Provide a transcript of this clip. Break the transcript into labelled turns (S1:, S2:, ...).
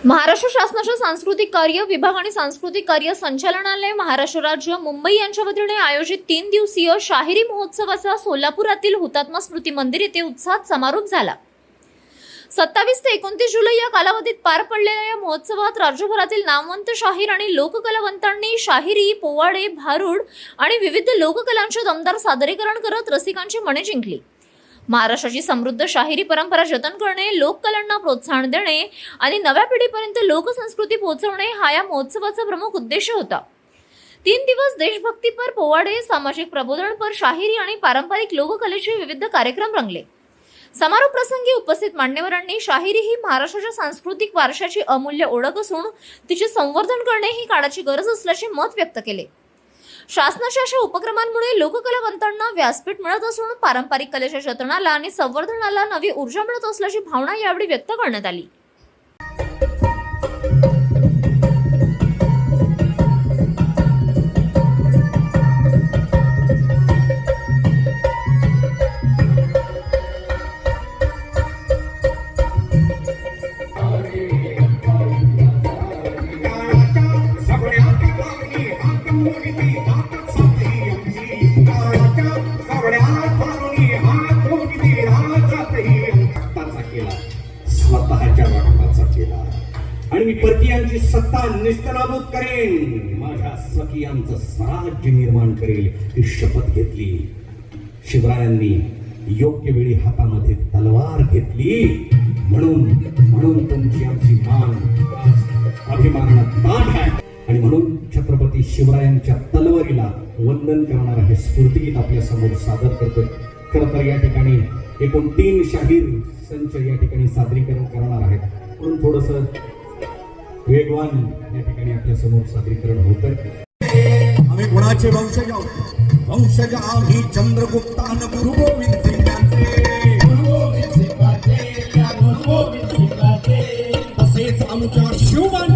S1: महाराष्ट्र शासनाच्या सांस्कृतिक कार्य विभाग आणि सांस्कृतिक कार्य संचालनालय महाराष्ट्र राज्य मुंबई यांच्या वतीने आयोजित 3 दिवसीय शाहिरी महोत्सवाचा सोलापुरातील हुतात्मा स्मृती मंदिर येथे उत्साहात समारोप झाला। 27 ते 29 जुलै या कालावधीत पार पडलेल्या या महोत्सवात राज्यभरातील नामवंत शाहीर आणि लोककलावंतांनी शाहिरी, पोवाडे, भारुड आणि विविध लोककलांचे दमदार सादरीकरण करत रसिकांची मने जिंकली। महाराष्ट्राची समृद्ध शाहिरी परंपरा जतन करणे, लोककलांना प्रोत्साहन देणे आणि नव्या पिढीपर्यंत लोकसंस्कृती पोहोचवणे हा या महोत्सवाचा प्रमुख उद्देश होता। 3 दिवस देशभक्तीपर पोवाडे, सामाजिक प्रबोधनपर शाहिरी आणि पारंपरिक लोककलेचे विविध कार्यक्रम रंगले। समारोप प्रसंगी उपस्थित मान्यवरांनी शाहिरी ही महाराष्ट्राच्या सांस्कृतिक वारशाची अमूल्य ओळख असून तिचे संवर्धन करणे ही काळाची गरज असल्याचे मत व्यक्त केले। शासनाच्या अशा उपक्रमांमुळे लोककलावंतांना व्यासपीठ मिळत असून पारंपरिक कलेच्या जतनाला आणि संवर्धनाला नवी ऊर्जा मिळत असल्याची भावना यावेळी व्यक्त करण्यात आली।
S2: स्वतःच्या रक्ताचा केला आणि मी परकीयांची सत्ता निस्तनाबूत करेन, माझ्या स्वकीयांचं स्वराज्य निर्माण करेल ही शपथ घेतली। शिवरायांनी योग्य वेळी हातामध्ये तलवार घेतली, म्हणून तुमची आमची मान अभिमानात ताठ आहे आणि म्हणून छत्रपती शिवरायांच्या तलवारीला वंदन करणारा हे स्फूर्तिगीत आपल्या समोर सादर करतोय। खरं तर या ठिकाणी एकूण 3 शाहीर संच या ठिकाणी सादरीकरण करणार आहेत, म्हणून थोडस वेगवान या ठिकाणी आपल्या समोर सादरीकरण होतं।
S3: आम्ही गुणाचे वंशज आम्ही चंद्रगुप्तान गुरु गोविंद सिंगाचे तसेच आमच्या शिवबाण